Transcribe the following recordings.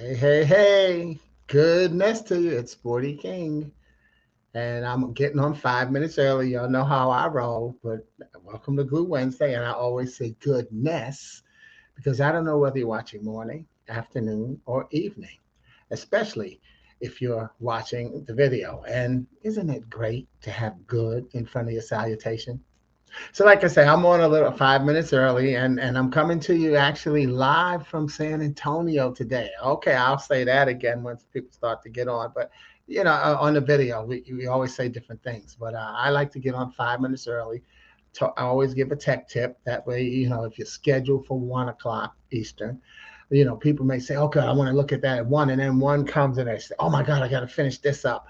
Hey, hey, hey. Goodness to you. It's Sporty King. And I'm getting on 5 minutes early. Y'all know how I roll, but welcome to Glue Wednesday. And I always say goodness because I don't know whether you're watching morning, afternoon, or evening, especially if you're watching the video. And isn't it great to have good in front of your salutation? So, like I say, I'm on a little 5 minutes early, and I'm coming to you actually live from San Antonio today. Okay, I'll say that again once people start to get on. But on the video, we always say different things. But I like to get on 5 minutes early. I always give a tech tip. That way, if you're scheduled for 1 o'clock Eastern, people may say, okay, I want to look at that at one, and then one comes and they say, oh my God, I got to finish this up,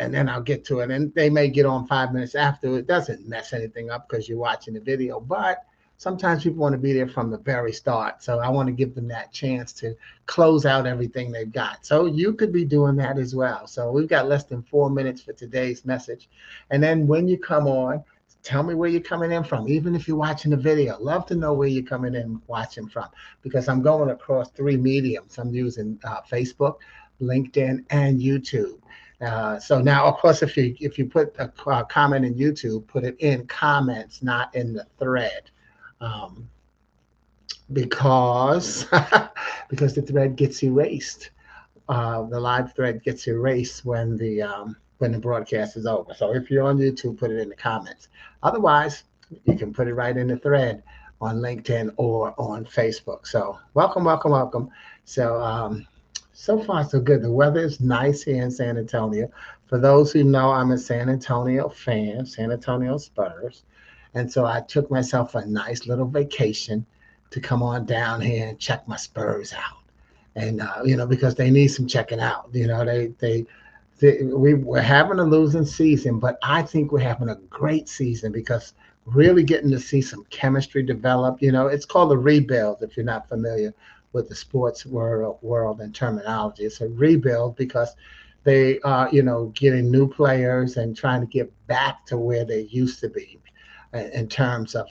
and then I'll get to it. And they may get on 5 minutes after. It doesn't mess anything up because you're watching the video, but sometimes people want to be there from the very start. So I want to give them that chance to close out everything they've got. So you could be doing that as well. So we've got less than 4 minutes for today's message. And then when you come on, tell me where you're coming in from, even if you're watching the video. Love to know where you're coming in watching from, because I'm going across three mediums. I'm using Facebook, LinkedIn, and YouTube. So now, of course, if you put a comment in YouTube, put it in comments, not in the thread, um, because because the thread gets erased. The live thread gets erased when the broadcast is over. So if you're on YouTube, put it in the comments. Otherwise, you can put it right in the thread on LinkedIn or on Facebook. So welcome, welcome, welcome. So so far so good. The weather is nice here in San Antonio. For those who know, I'm a San Antonio fan, San Antonio Spurs, and so I took myself a nice little vacation to come on down here and check my Spurs out. And because they need some checking out. We're having a losing season, but I think we're having a great season because really getting to see some chemistry develop. It's called a rebuild if you're not familiar with the sports world and terminology. It's a rebuild because they are, getting new players and trying to get back to where they used to be in terms of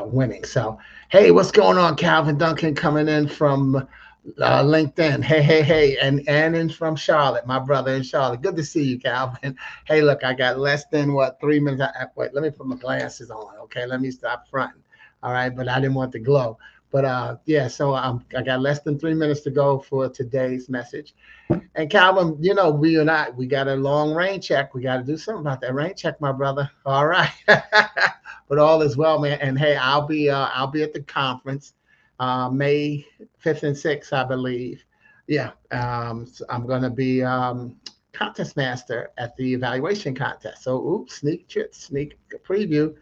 winning. So, hey, what's going on, Calvin Duncan coming in from LinkedIn. Hey, hey, hey, and in from Charlotte, my brother in Charlotte. Good to see you, Calvin. Hey, look, I got less than 3 minutes. Wait, let me put my glasses on. Okay, let me stop fronting. All right, but I didn't want the glow. But yeah, so I got less than 3 minutes to go for today's message. And Calvin, we got a long rain check. We got to do something about that rain check, my brother. All right, but all is well, man. And hey, I'll be at the conference, May 5th and 6th, I believe. Yeah, so I'm gonna be contest master at the evaluation contest. So, oops, sneak preview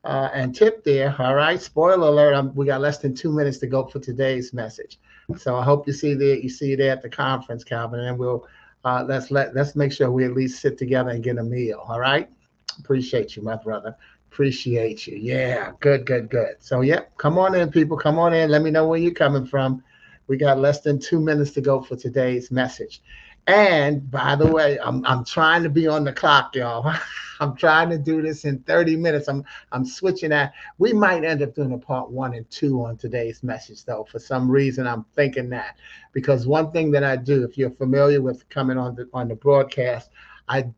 and tip there. All right, spoiler alert. We got less than 2 minutes to go for today's message. So I hope you see you there at the conference, Calvin, and we'll let's make sure we at least sit together and get a meal. All right. Appreciate you, my brother. Appreciate you. Yeah, good, good, good. So, yep, come on in, people. Come on in. Let me know where you're coming from. We got less than 2 minutes to go for today's message. And by the way, I'm trying to be on the clock, y'all. I'm trying to do this in 30 minutes. I'm switching that. We might end up doing a part one and two on today's message, though. For some reason, I'm thinking that because one thing that I do, if you're familiar with coming on the broadcast,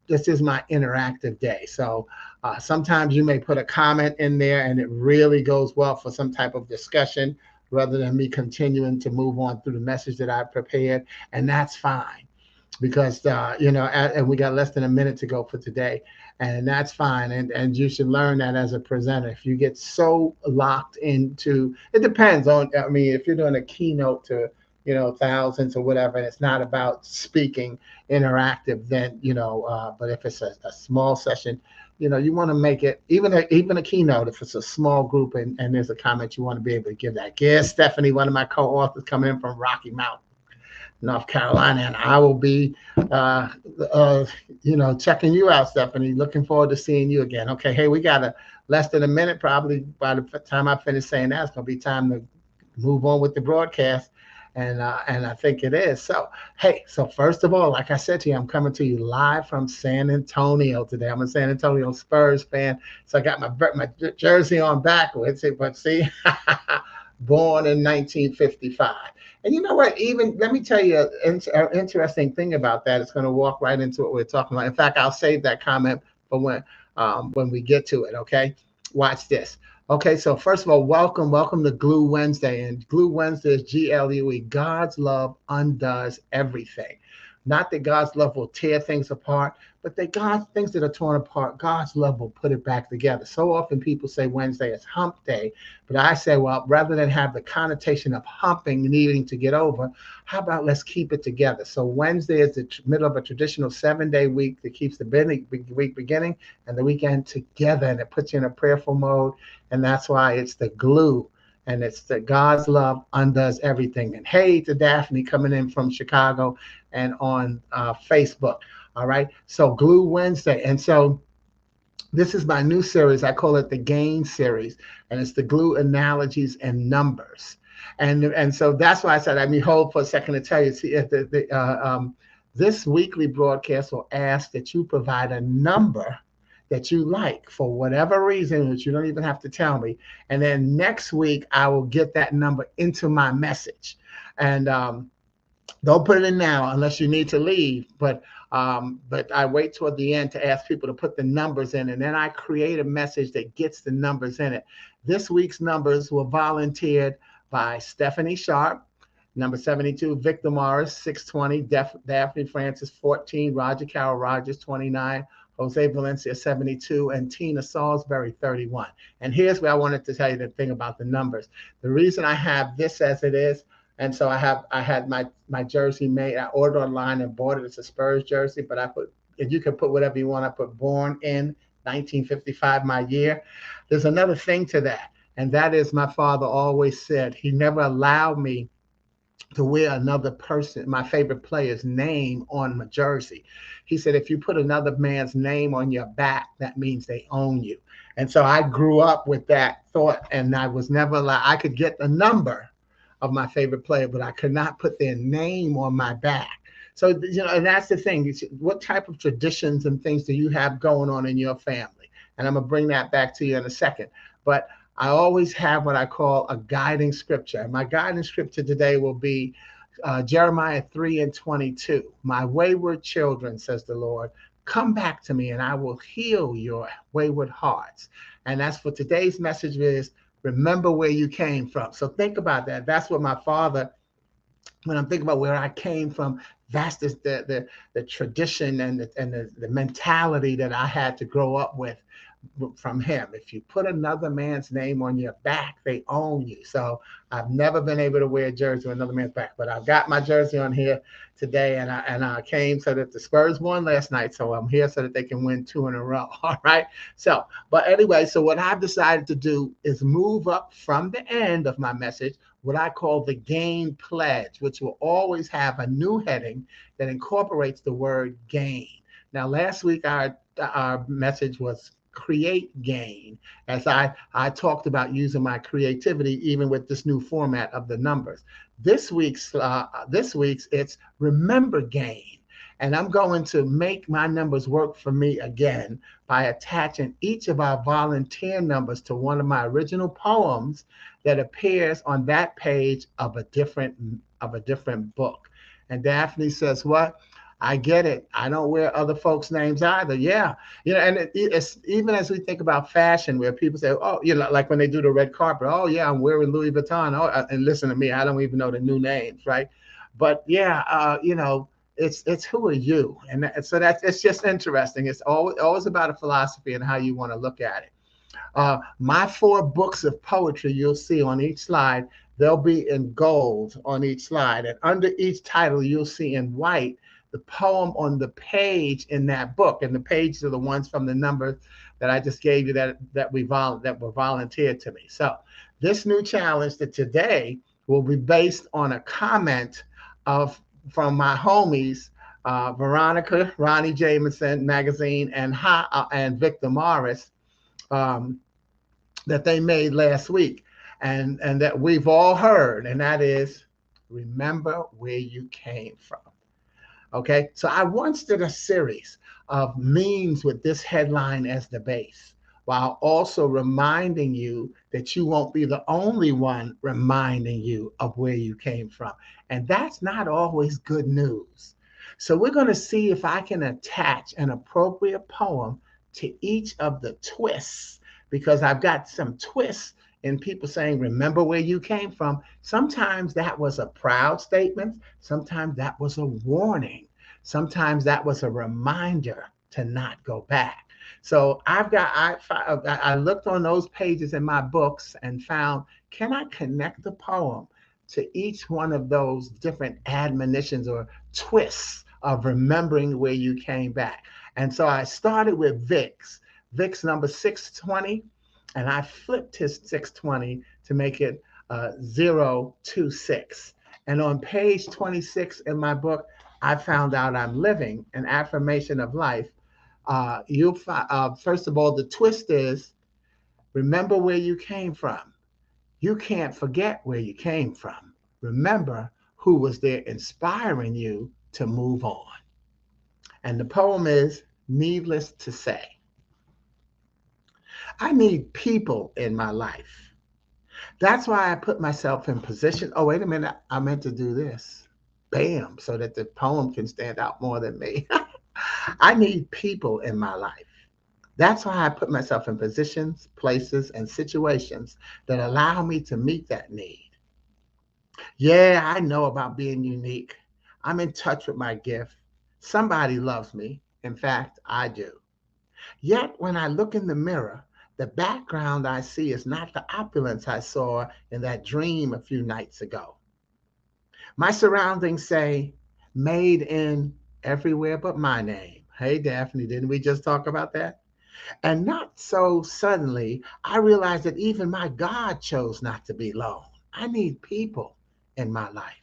this is my interactive day. So sometimes you may put a comment in there, and it really goes well for some type of discussion rather than me continuing to move on through the message that I prepared, and that's fine because and we got less than a minute to go for today, and that's fine. And you should learn that as a presenter. If you get so locked into, it depends on. I mean, if you're doing a keynote to thousands or whatever, and it's not about speaking interactive, then But if it's a small session, you want to make it even a keynote. If it's a small group and there's a comment, you want to be able to give that. Yes, Stephanie, one of my co-authors, coming in from Rocky Mount, North Carolina, and I will be, checking you out, Stephanie. Looking forward to seeing you again. Okay, hey, we got less than a minute. Probably by the time I finish saying that, it's gonna be time to move on with the broadcast, and I think it is. So, hey, so first of all, like I said to you, I'm coming to you live from San Antonio today. I'm a San Antonio Spurs fan, so I got my jersey on backwards. But see, born in 1955. And you know what? Even let me tell you an interesting thing about that. It's going to walk right into what we're talking about. In fact, I'll save that comment for when we get to it. Okay, watch this. Okay, so first of all, welcome to Glue Wednesday, and Glue Wednesday is GLUE. God's love undoes everything. Not that God's love will tear things apart, but that God's things that are torn apart, God's love will put it back together. So often people say Wednesday is hump day, but I say, well, rather than have the connotation of humping, needing to get over, how about let's keep it together? So Wednesday is the middle of a traditional 7-day week that keeps the week beginning and the weekend together, and it puts you in a prayerful mode, and that's why it's the glue. And it's the God's love undoes everything. And hey to Daphne coming in from Chicago and on Facebook. All right. So Glue Wednesday. And so this is my new series. I call it the Gain series. And it's the glue analogies and numbers. And so that's why I said, hold for a second to tell you. See, this weekly broadcast will ask that you provide a number that you like for whatever reason, which you don't even have to tell me. And then next week, I will get that number into my message. And don't put it in now unless you need to leave. But I wait toward the end to ask people to put the numbers in, and then I create a message that gets the numbers in it. This week's numbers were volunteered by Stephanie Sharpe, number 72, Victor Morris, 620, Daphne Francis, 14, Rogercarole Rogers, 29, Jose Valencia, 72, and Tina Saulsbury, 31. And here's where I wanted to tell you the thing about the numbers. The reason I have this as it is, and so I had my jersey made. I ordered online and bought it. It's a Spurs jersey, but I put, and you can put whatever you want. I put born in 1955, my year. There's another thing to that, and that is my father always said he never allowed me to wear another person, my favorite player's name on my jersey. He said, if you put another man's name on your back, that means they own you. And so I grew up with that thought, and I was never allowed. I could get the number of my favorite player, but I could not put their name on my back. So, and that's the thing. What type of traditions and things do you have going on in your family? And I'm going to bring that back to you in a second. But I always have what I call a guiding scripture. My guiding scripture today will be Jeremiah 3:22. My wayward children, says the Lord, come back to me and I will heal your wayward hearts. And that's for today's message is, remember where you came from. So think about that. That's what my father, when I'm thinking about where I came from, that's the tradition and the mentality that I had to grow up with from him. If you put another man's name on your back, they own you. So I've never been able to wear a jersey on another man's back, but I've got my jersey on here today, and I came so that the Spurs won last night, so I'm here so that they can win 2 in a row. All right. So, but anyway, so what I've decided to do is move up from the end of my message, what I call the gain pledge, which will always have a new heading that incorporates the word gain. Now, last week our message was create gain, as I talked about using my creativity even with this new format of the numbers. This week's it's remember gain, and I'm going to make my numbers work for me again by attaching each of our volunteer numbers to one of my original poems that appears on that page of a different book. And Daphne says, what? I get it. I don't wear other folks' names either. Yeah. And it's even as we think about fashion, where people say, oh, like when they do the red carpet, oh, yeah, I'm wearing Louis Vuitton. Oh, and listen to me, I don't even know the new names, right? But yeah, it's who are you? And so it's just interesting. It's always about a philosophy and how you want to look at it. My 4 books of poetry you'll see on each slide, they'll be in gold on each slide. And under each title, you'll see in white the poem on the page in that book. And the pages are the ones from the numbers that I just gave you that were volunteered to me. So this new challenge that today will be based on a comment from my homies, Veronica, Ronnie Jameson Magazine, and Victor Morris, that they made last week, and that we've all heard, and that is, remember where you came from. Okay, so I once did a series of memes with this headline as the base. while also reminding you that you won't be the only one reminding you of where you came from. And that's not always good news. So we're going to see if I can attach an appropriate poem to each of the twists, because I've got some twists in people saying, remember where you came from. Sometimes that was a proud statement. Sometimes that was a warning. Sometimes that was a reminder to not go back. So I looked on those pages in my books and found, can I connect the poem to each one of those different admonitions or twists of remembering where you came back? And so I started with Vic's number 620, and I flipped his 620 to make it 026. And on page 26 in my book, I found out I'm living an affirmation of life. You'll find, first of all, the twist is, remember where you came from. You can't forget where you came from. Remember who was there inspiring you to move on. And the poem is, needless to say, I need people in my life. That's why I put myself in position. Oh, wait a minute. I meant to do this. Bam, so that the poem can stand out more than me. I need people in my life. That's why I put myself in positions, places, and situations that allow me to meet that need. Yeah, I know about being unique. I'm in touch with my gift. Somebody loves me. In fact, I do. Yet when I look in the mirror, the background I see is not the opulence I saw in that dream a few nights ago. My surroundings say, made in everywhere but my name. Hey, Daphne, didn't we just talk about that? And not so suddenly, I realized that even my God chose not to be alone. I need people in my life.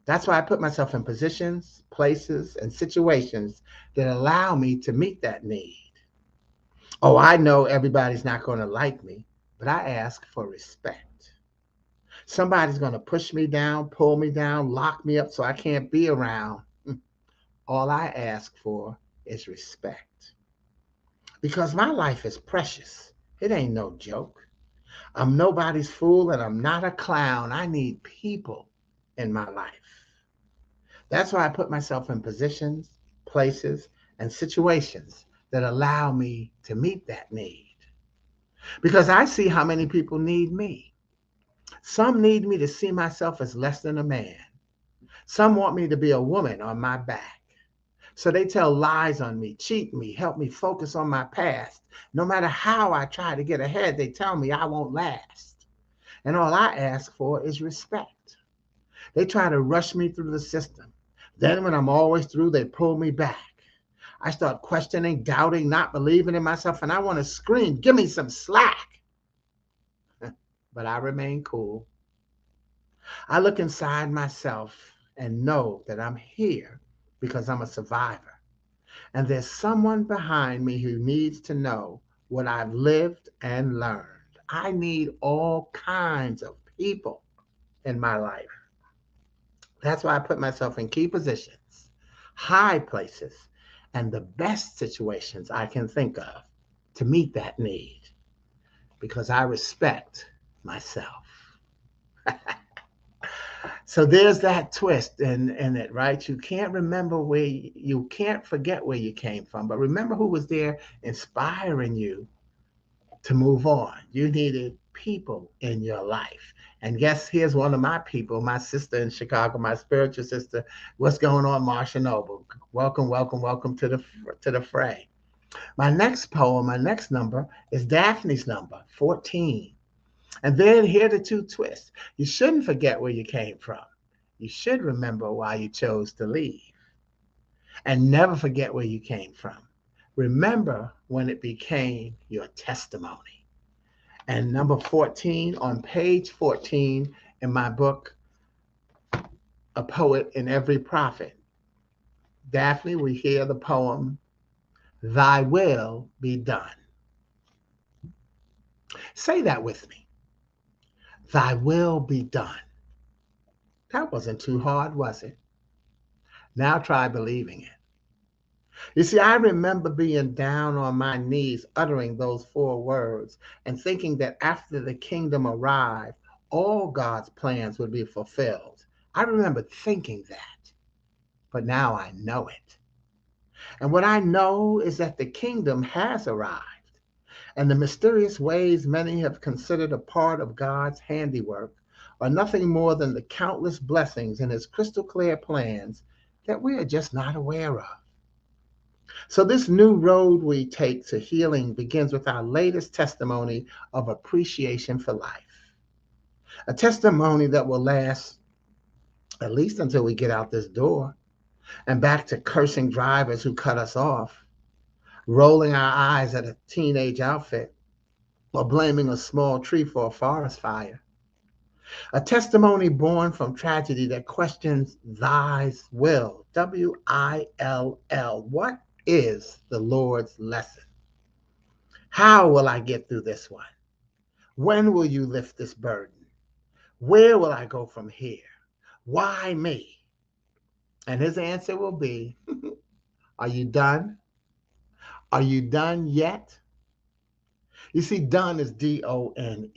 That's why I put myself in positions, places, and situations that allow me to meet that need. Oh, I know everybody's not going to like me, but I ask for respect. Somebody's going to push me down, pull me down, lock me up so I can't be around. All I ask for is respect. Because my life is precious. It ain't no joke. I'm nobody's fool and I'm not a clown. I need people in my life. That's why I put myself in positions, places, and situations that allow me to meet that need. Because I see how many people need me. Some need me to see myself as less than a man. Some want me to be a woman on my back. So they tell lies on me, cheat me, help me focus on my past. No matter how I try to get ahead, they tell me I won't last. And all I ask for is respect. They try to rush me through the system. Then when I'm always through, they pull me back. I start questioning, doubting, not believing in myself, and I want to scream, give me some slack. But I remain cool. I look inside myself and know that I'm here because I'm a survivor. And there's someone behind me who needs to know what I've lived and learned. I need all kinds of people in my life. That's why I put myself in key positions, high places, and the best situations I can think of to meet that need, because I respect myself. So there's that twist in it, right? You can't remember you can't forget where you came from, but remember who was there inspiring you to move on. You needed people in your life. And guess here's one of my people, my sister in Chicago, my spiritual sister. What's going on, Marsha Noble? Welcome, welcome, welcome to the fray. My next poem, my next number is Daphne's number, 14. And then here are the two twists. You shouldn't forget where you came from. You should remember why you chose to leave. And never forget where you came from. Remember when it became your testimony. And number 14, on page 14 in my book, A Poet in Every Prophet. Daphne, we hear the poem, Thy Will Be Done. Say that with me. Thy will be done. That wasn't too hard, was it? Now try believing it. You see, I remember being down on my knees uttering those four words and thinking that after the kingdom arrived, all God's plans would be fulfilled. I remember thinking that, but now I know it. And what I know is that the kingdom has arrived, and the mysterious ways many have considered a part of God's handiwork are nothing more than the countless blessings in his crystal clear plans that we are just not aware of. So, this new road we take to healing begins with our latest testimony of appreciation for life, a testimony that will last at least until we get out this door and back to cursing drivers who cut us off, rolling our eyes at a teenage outfit, or blaming a small tree for a forest fire. A testimony born from tragedy that questions thy's will. WILL. What is the Lord's lesson? How will I get through this one? When will you lift this burden? Where will I go from here? Why me? And his answer will be, are you done? Are you done yet? You see, done is DONE,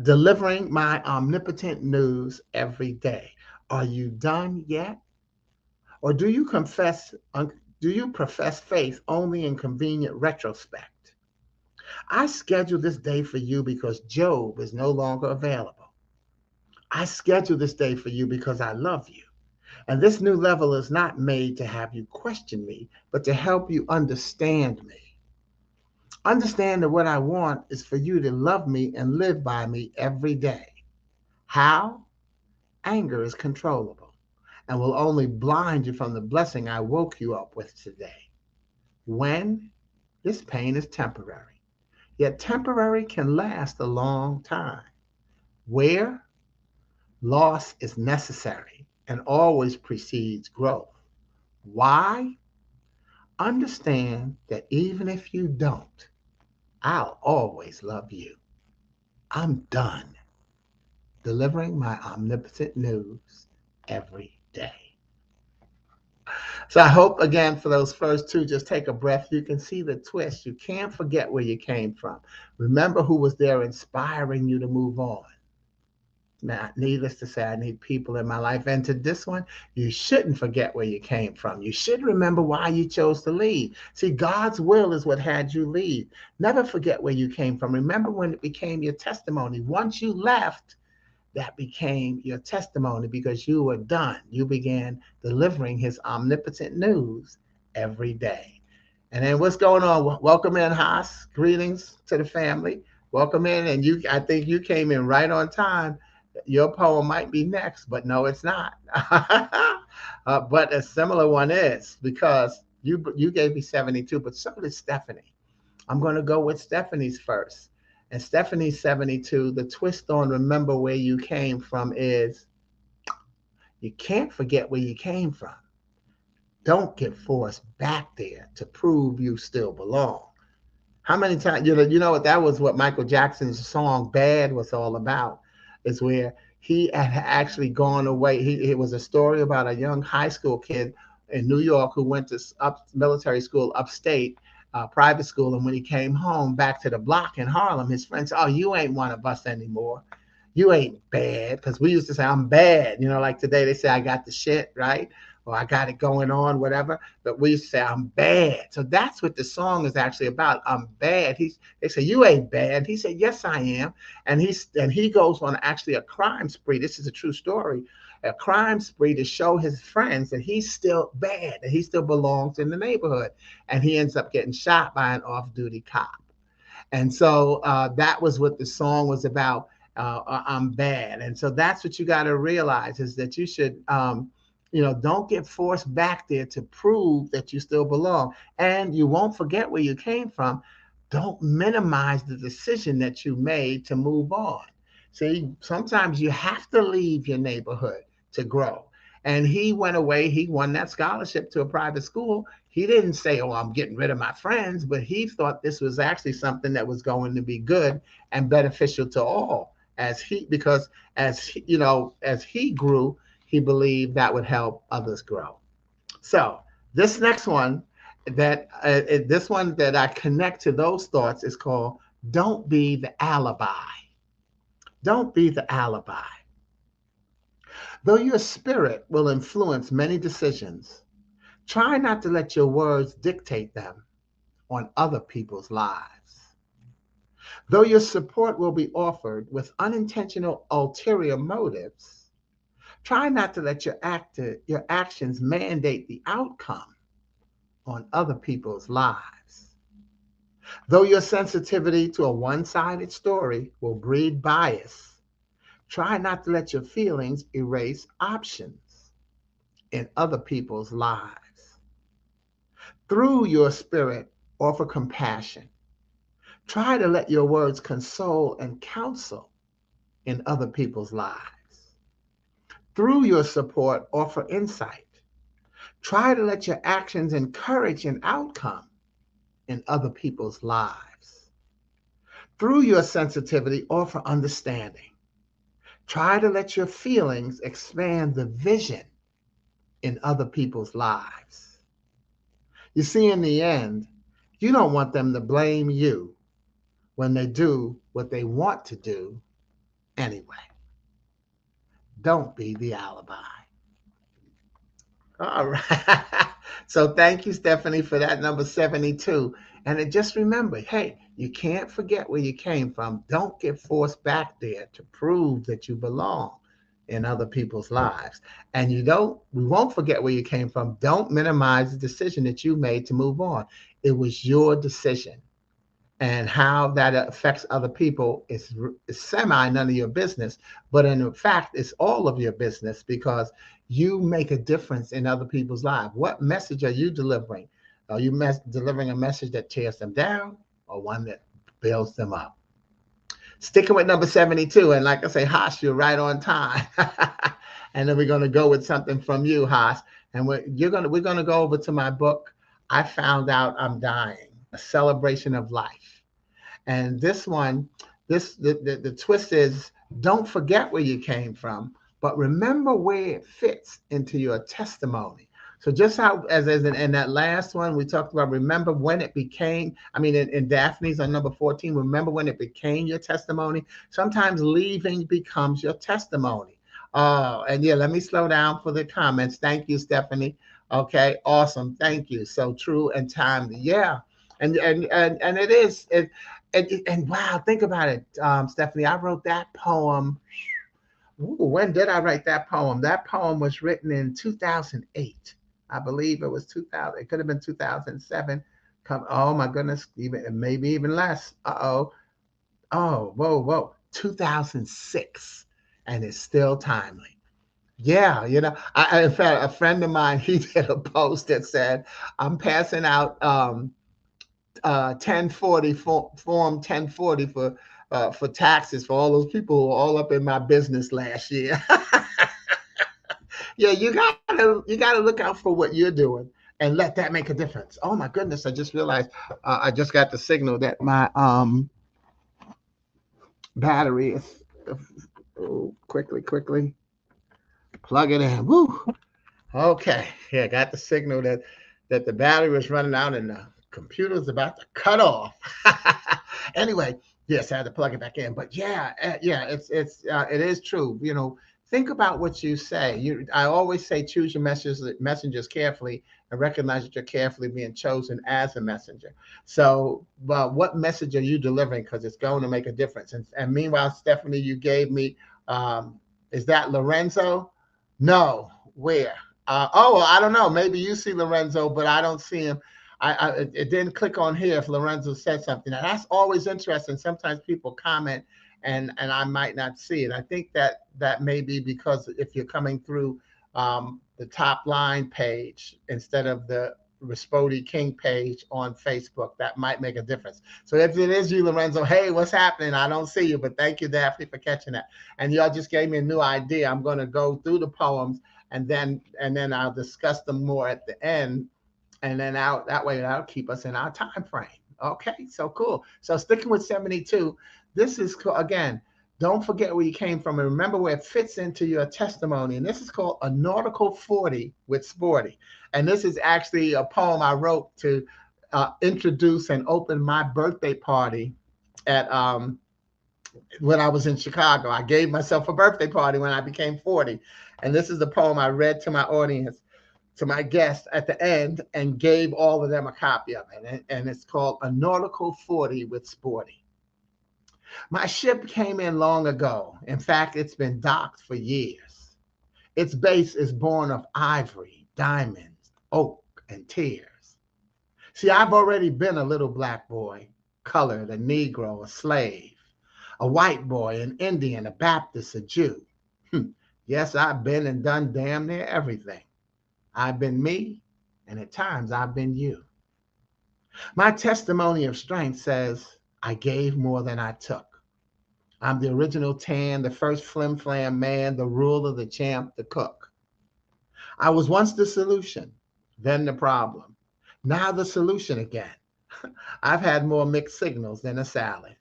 delivering my omnipotent news every day. Are you done yet? Or do you profess faith only in convenient retrospect? I scheduled this day for you because Job is no longer available. I scheduled this day for you because I love you. And this new level is not made to have you question me, but to help you understand me. Understand that what I want is for you to love me and live by me every day. How? Anger is controllable and will only blind you from the blessing I woke you up with today. When? This pain is temporary, yet temporary can last a long time. Where? Loss is necessary and always precedes growth. Why? Understand that even if you don't, I'll always love you. I'm done delivering my omnipotent news every day. So I hope, again, for those first two, just take a breath. You can see the twist. You can't forget where you came from. Remember who was there inspiring you to move on. Now, needless to say, I need people in my life. And to this one, you shouldn't forget where you came from. You should remember why you chose to leave. See, God's will is what had you leave. Never forget where you came from. Remember when it became your testimony. Once you left, that became your testimony because you were done. You began delivering his omnipotent news every day. And then what's going on? Welcome in, Haas. Greetings to the family. Welcome in. And I think you came in right on time. Your poem might be next, but no, it's not. But a similar one is because you gave me 72, but so did Stephanie. I'm going to go with Stephanie's first. And Stephanie's 72, the twist on remember where you came from is you can't forget where you came from. Don't get forced back there to prove you still belong. How many times, you know what, that was what Michael Jackson's song Bad was all about, is where he had actually gone away. It was a story about a young high school kid in New York who went to military school upstate, private school. And when he came home back to the block in Harlem, his friends said, oh, you ain't one of us anymore. You ain't bad. Because we used to say, I'm bad. Like today they say, I got the shit, right? Or I got it going on, whatever. But we used to say, I'm bad. So that's what the song is actually about. I'm bad. They say, you ain't bad. He said, yes, I am. And he goes on actually a crime spree. This is a true story. A crime spree to show his friends that he's still bad, that he still belongs in the neighborhood. And he ends up getting shot by an off-duty cop. And so that was what the song was about. I'm bad. And so that's what you got to realize is that you should, don't get forced back there to prove that you still belong. And you won't forget where you came from. Don't minimize the decision that you made to move on. See, sometimes you have to leave your neighborhood to grow. And he went away. He won that scholarship to a private school. He didn't say, oh, I'm getting rid of my friends, but he thought this was actually something that was going to be good and beneficial to all because as he grew, he believed that would help others grow. So this next one That this one that I connect to those thoughts is called "Don't Be the Alibi." Don't be the alibi. Though your spirit will influence many decisions, try not to let your words dictate them on other people's lives. Though your support will be offered with unintentional ulterior motives, try not to let your actions mandate the outcome on other people's lives. Though your sensitivity to a one sided story will breed bias, try not to let your feelings erase options in other people's lives. Through your spirit, offer compassion. Try to let your words console and counsel in other people's lives. Through your support, offer insight. Try to let your actions encourage an outcome in other people's lives. Through your sensitivity, offer understanding. Try to let your feelings expand the vision in other people's lives. You see, in the end, you don't want them to blame you when they do what they want to do anyway. Don't be the alibi. All right. So thank you, Stephanie, for that number 72. And just remember, hey, you can't forget where you came from. Don't get forced back there to prove that you belong in other people's lives. And we won't forget where you came from. Don't minimize the decision that you made to move on. It was your decision. And how that affects other people is semi none of your business, but in fact, it's all of your business because you make a difference in other people's lives. What message are you delivering? Are you delivering a message that tears them down or one that builds them up? Sticking with number 72, and like I say, Haas, you're right on time. And then we're going to go with something from you, Haas, and we're going to go over to my book. I Found Out I'm Dying: A Celebration of Life. And this one, the twist is, don't forget where you came from, but remember where it fits into your testimony. So just how, as in that last one, we talked about remember when it became, in Daphne's on number 14, remember when it became your testimony. Sometimes leaving becomes your testimony. Oh, and yeah, let me slow down for the comments. Thank you, Stephanie. Okay, awesome. Thank you. So true and timely. Yeah. And it is. And wow, think about it, Stephanie. I wrote that poem. Ooh, when did I write that poem? That poem was written in 2008. I believe it was 2000. It could have been 2007. Oh my goodness, even maybe even less. Uh-oh. Oh, whoa. 2006. And it's still timely. Yeah, in fact, a friend of mine, he did a post that said, I'm passing out 1040 form 1040 for taxes for all those people who are all up in my business last year. Yeah, you gotta look out for what you're doing and let that make a difference. Oh my goodness, I just realized I just got the signal that my battery is quickly plug it in. Woo. Okay, yeah, got the signal that the battery was running out and the computer's about to cut off. Anyway, yes, I had to plug it back in. But yeah, it is true. Think about what you say. I always say choose your messengers carefully and recognize that you're carefully being chosen as a messenger. So, what message are you delivering? Because it's going to make a difference. And meanwhile, Stephanie, you gave me, is that Lorenzo? No, where? I don't know. Maybe you see Lorenzo, but I don't see him. It didn't click on here if Lorenzo said something. Now, that's always interesting. Sometimes people comment and I might not see it. I think that may be because if you're coming through the top line page instead of the Respody King page on Facebook, that might make a difference. So if it is you, Lorenzo, hey, what's happening? I don't see you, but thank you, Daphne, for catching that. And y'all just gave me a new idea. I'm going to go through the poems and then I'll discuss them more at the end. And then that way that'll keep us in our time frame. Okay, so cool. So sticking with 72, this is again, Don't forget where you came from and remember where it fits into your testimony. And this is called A Nautical 40 with Sporty. And this is actually a poem I wrote to introduce and open my birthday party at when I was in Chicago. I gave myself a birthday party when I became 40. And this is the poem I read to my audience, to my guests at the end, and gave all of them a copy of it. And it's called A Nautical 40 with Sporty. My ship came in long ago. In fact, it's been docked for years. Its base is born of ivory, diamonds, oak, and tears. See, I've already been a little black boy, colored, a Negro, a slave, a white boy, an Indian, a Baptist, a Jew. Yes, I've been and done damn near everything. I've been me, and at times I've been you. My testimony of strength says I gave more than I took. I'm the original tan, the first flim flam man, the ruler, the champ, the cook. I was once the solution, then the problem. Now the solution again. I've had more mixed signals than a salad.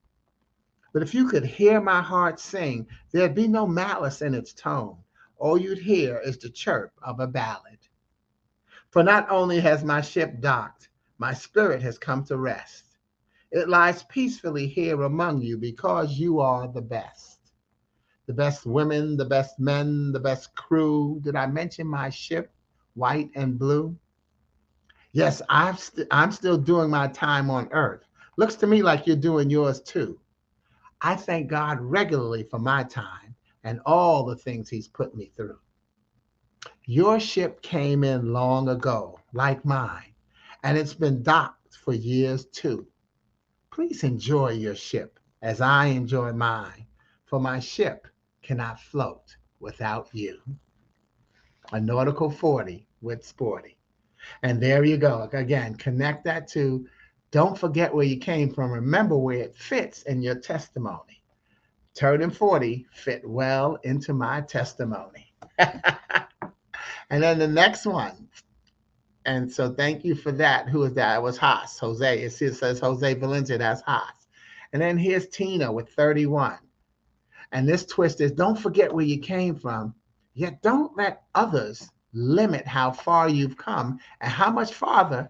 But if you could hear my heart sing, there'd be no malice in its tone. All you'd hear is the chirp of a ballad. For not only has my ship docked, my spirit has come to rest. It lies peacefully here among you because you are the best. The best women, the best men, the best crew. Did I mention my ship, white and blue? Yes, I'm still doing my time on earth. Looks to me like you're doing yours too. I thank God regularly for my time and all the things he's put me through. Your ship came in long ago, like mine, and it's been docked for years too. Please enjoy your ship as I enjoy mine, for my ship cannot float without you. A Nautical 40 with Sporty. And there you go. Again, connect that to don't forget where you came from. Remember where it fits in your testimony. Turning 40 fit well into my testimony. And then the next one. And so thank you for that. Who is that? It was Haas, Jose. It says Jose Valencia, that's Haas. And then here's Tina with 31. And this twist is don't forget where you came from, yet don't let others limit how far you've come and how much farther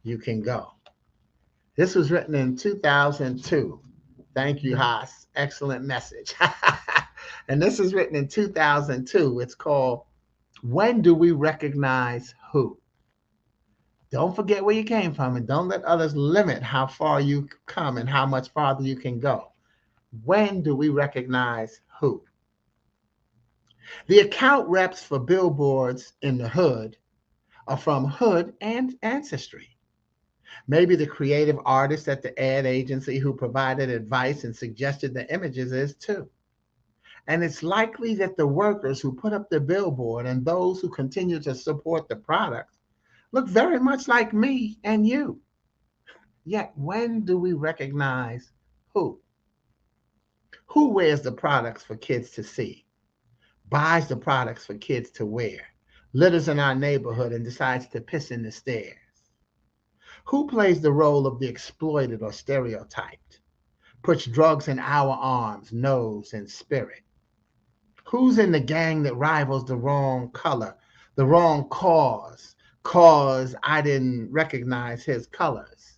you can go. This was written in 2002. Thank you, Haas. Excellent message. And this is written in 2002. It's called When Do We Recognize Who? Don't forget where you came from and don't let others limit how far you come and how much farther you can go. When do we recognize who? The account reps for billboards in the hood are from hood and ancestry. Maybe the creative artist at the ad agency who provided advice and suggested the images is too. And it's likely that the workers who put up the billboard and those who continue to support the products look very much like me and you. Yet when do we recognize who? Who wears the products for kids to see, buys the products for kids to wear, litters in our neighborhood and decides to piss in the stairs? Who plays the role of the exploited or stereotyped, puts drugs in our arms, nose, and spirit? Who's in the gang that rivals the wrong color, the wrong cause I didn't recognize his colors?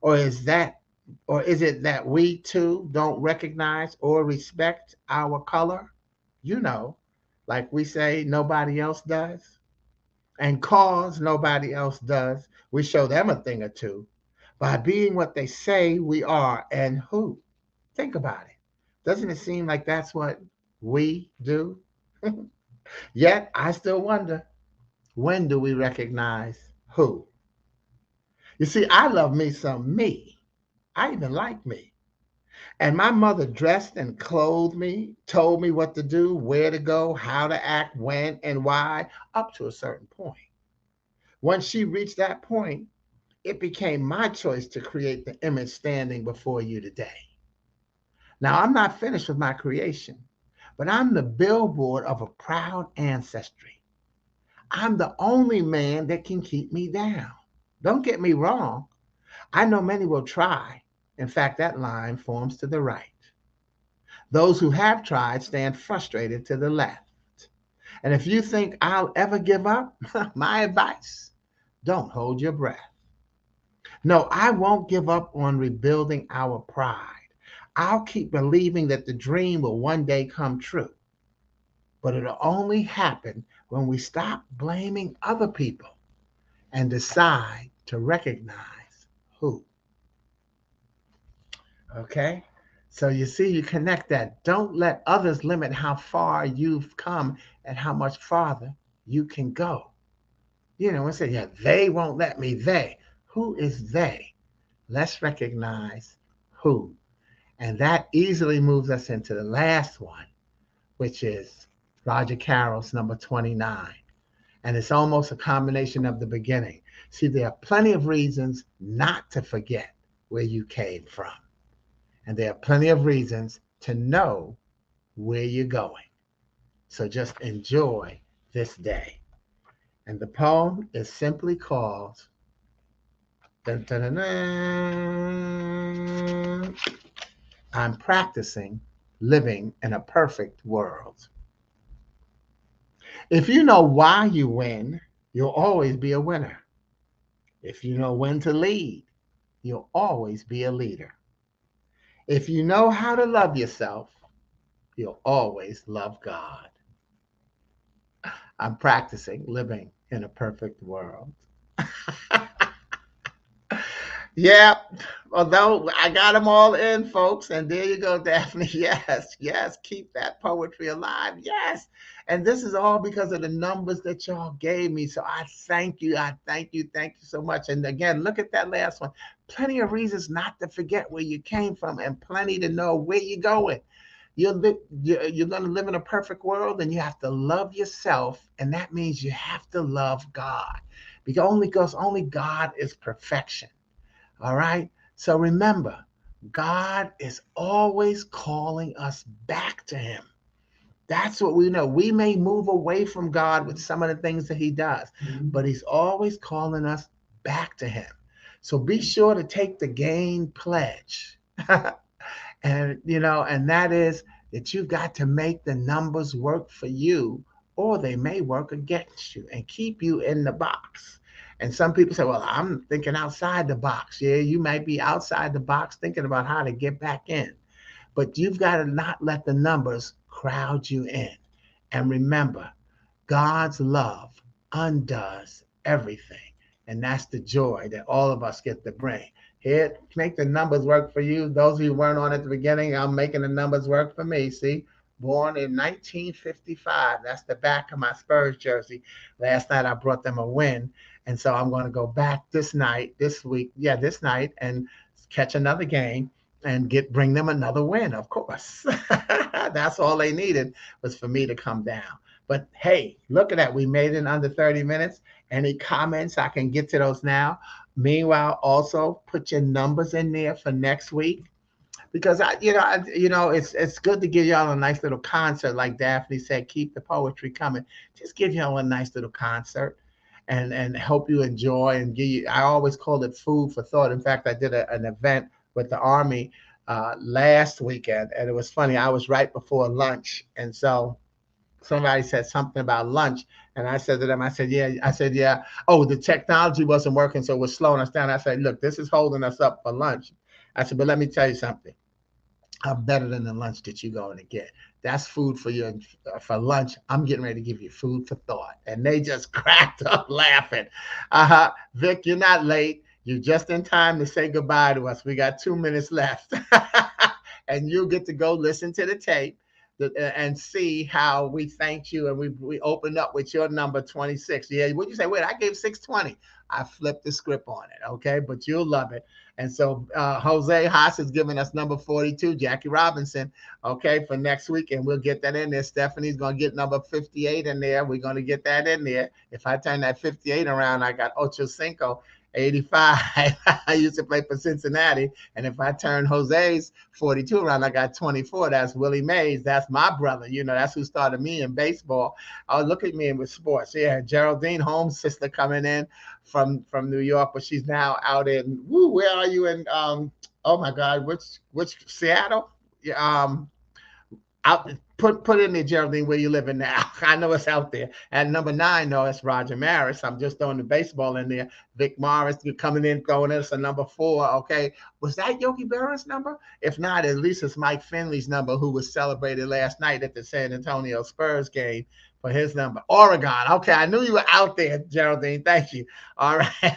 Or is it that we too don't recognize or respect our color? You know, like we say nobody else does. And cause nobody else does, we show them a thing or two by being what they say we are and who. Think about it. Doesn't it seem like that's what we do? Yet I still wonder, when do we recognize who? You see, I love me some me. I even like me. And my mother dressed and clothed me, told me what to do, where to go, how to act, when and why, up to a certain point. Once she reached that point, it became my choice to create the image standing before you today. Now, I'm not finished with my creation, but I'm the billboard of a proud ancestry. I'm the only man that can keep me down. Don't get me wrong. I know many will try. In fact, that line forms to the right. Those who have tried stand frustrated to the left. And if you think I'll ever give up, my advice, don't hold your breath. No, I won't give up on rebuilding our pride. I'll keep believing that the dream will one day come true. But it'll only happen when we stop blaming other people and decide to recognize who. Okay? So you see, you connect that. Don't let others limit how far you've come and how much farther you can go. You know, and say, yeah, they won't let me. They. Who is they? Let's recognize who. And that easily moves us into the last one, which is Rogercarole's number 29. And it's almost a combination of the beginning. See, there are plenty of reasons not to forget where you came from. And there are plenty of reasons to know where you're going. So just enjoy this day. And the poem is simply called dun, dun, dun, dun, I'm practicing living in a perfect world. If you know why you win, you'll always be a winner. If you know when to lead, you'll always be a leader. If you know how to love yourself, you'll always love God. I'm practicing living in a perfect world. Yeah, although I got them all in, folks. And there you go, Daphne. Yes, yes, keep that poetry alive. Yes. And this is all because of the numbers that y'all gave me. So I thank you. I thank you so much. And again, look at that last one. Plenty of reasons not to forget where you came from and plenty to know where you're going. You're going to live in a perfect world and you have to love yourself. And that means you have to love God because only God is perfection. All right. So remember, God is always calling us back to Him. That's what we know. We may move away from God with some of the things that He does, but He's always calling us back to Him. So be sure to take the gain pledge. And that is that you've got to make the numbers work for you, or they may work against you and keep you in the box. And some people say, well, I'm thinking outside the box. Yeah, you might be outside the box thinking about how to get back in. But you've got to not let the numbers crowd you in. And remember, God's love undoes everything. And that's the joy that all of us get to bring. Here, make the numbers work for you. Those of you who weren't on at the beginning, I'm making the numbers work for me. See, born in 1955. That's the back of my Spurs jersey. Last night I brought them a win. And so I'm going to go back this night, this night, and catch another game and bring them another win, of course. That's all they needed was for me to come down. But hey, look at that. We made it in under 30 minutes. Any comments? I can get to those now. Meanwhile, also put your numbers in there for next week because it's good to give y'all a nice little concert. Like Daphne said, keep the poetry coming. Just give y'all a nice little concert and help you enjoy and give you. I always call it food for thought. In fact, I did an event with the Army last weekend, and it was funny. I was right before lunch, and so somebody said something about lunch, and I said to them, I said, yeah. Oh, the technology wasn't working, so it was slowing us down. I said, look, this is holding us up for lunch. I said, but let me tell you something. I'm better than the lunch that you're going to get. That's food for you for lunch. I'm getting ready to give you food for thought. And they just cracked up laughing. Vic, you're not late. You're just in time to say goodbye to us. We got 2 minutes left. And you'll get to go listen to the tape and see how we thanked you. And we opened up with your number 26. Yeah, what'd you say? Wait, I gave 620. I flipped the script on it, okay? But you'll love it. And so Jose Haas is giving us number 42, Jackie Robinson, okay, for next week. And we'll get that in there. Stephanie's going to get number 58 in there. We're going to get that in there. If I turn that 58 around, I got Ocho Cinco, 85. I used to play for Cincinnati. And if I turn Jose's 42 around, I got 24. That's Willie Mays. That's my brother. That's who started me in baseball. Oh, look at me with sports. Yeah, Geraldine Holmes' sister coming in from New York, but she's now out in, where are you in, oh my God, which Seattle? Out, put in there, Geraldine, where you living now. I know it's out there. And number 9, no, it's Roger Maris. I'm just throwing the baseball in there. Vic Morris, you're coming in, throwing us a number 4. Okay. Was that Yogi Berra's number? If not, at least it's Mike Finley's number, who was celebrated last night at the San Antonio Spurs game for his number. Oregon. Okay. I knew you were out there, Geraldine. Thank you. All right.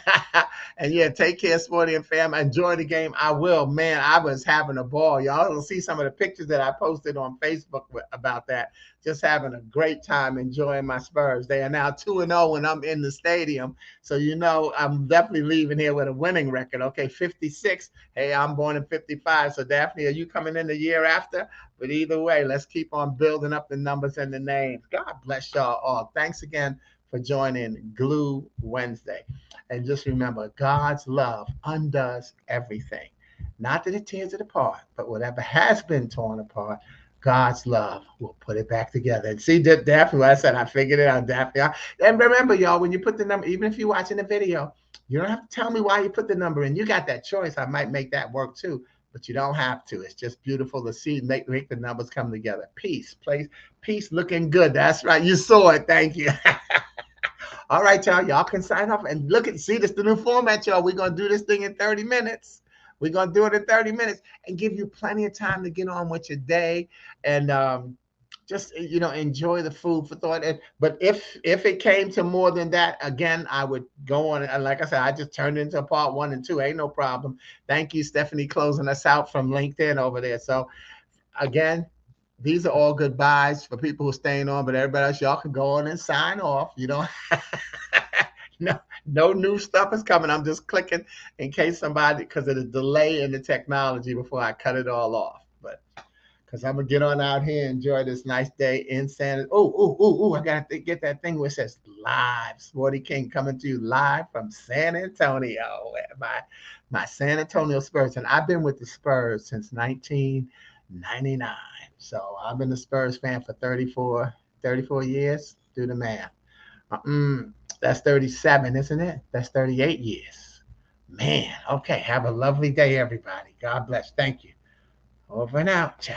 And yeah, take care, Sporty and fam. Enjoy the game. I will. Man, I was having a ball. Y'all will see some of the pictures that I posted on Facebook about that. Just having a great time enjoying my Spurs. They are now 2-0 when I'm in the stadium. So, you know, I'm definitely leaving here with a winning record. Okay, 56. Hey, I'm born in 55. So, Daphne, are you coming in the year after? But either way, let's keep on building up the numbers and the names. God bless y'all all. Thanks again for joining Glue Wednesday. And just remember, God's love undoes everything. Not that it tears it apart, but whatever has been torn apart, God's love will put it back together. And see, Daphne, what I said, I figured it out, Daphne. And remember, y'all, when you put the number, even if you're watching the video, you don't have to tell me why you put the number in. You got that choice. I might make that work too, but you don't have to. It's just beautiful to see, make the numbers come together. Peace, place, peace, looking good. That's right. You saw it. Thank you. All right, y'all. Y'all can sign off and look at, see, this the new format, y'all. We're going to do this thing in 30 minutes. We're going to do it in 30 minutes and give you plenty of time to get on with your day and just, you know, enjoy the food for thought. But if it came to more than that, again, I would go on. And like I said, I just turned it into part 1 and 2. Ain't no problem. Thank you, Stephanie, closing us out from LinkedIn over there. So again, these are all goodbyes for people who are staying on, but everybody else, y'all can go on and sign off. You know, no new stuff is coming. I'm just clicking in case somebody, because of the delay in the technology before I cut it all off. But because I'm going to get on out here and enjoy this nice day in San Antonio. Oh, I got to get that thing where it says live. Sporty King coming to you live from San Antonio, my San Antonio Spurs. And I've been with the Spurs since 1999. So I've been a Spurs fan for 34 years. Do the math. That's 37, isn't it? That's 38 years. Man, okay. Have a lovely day, everybody. God bless. Thank you. Over and out. Ciao.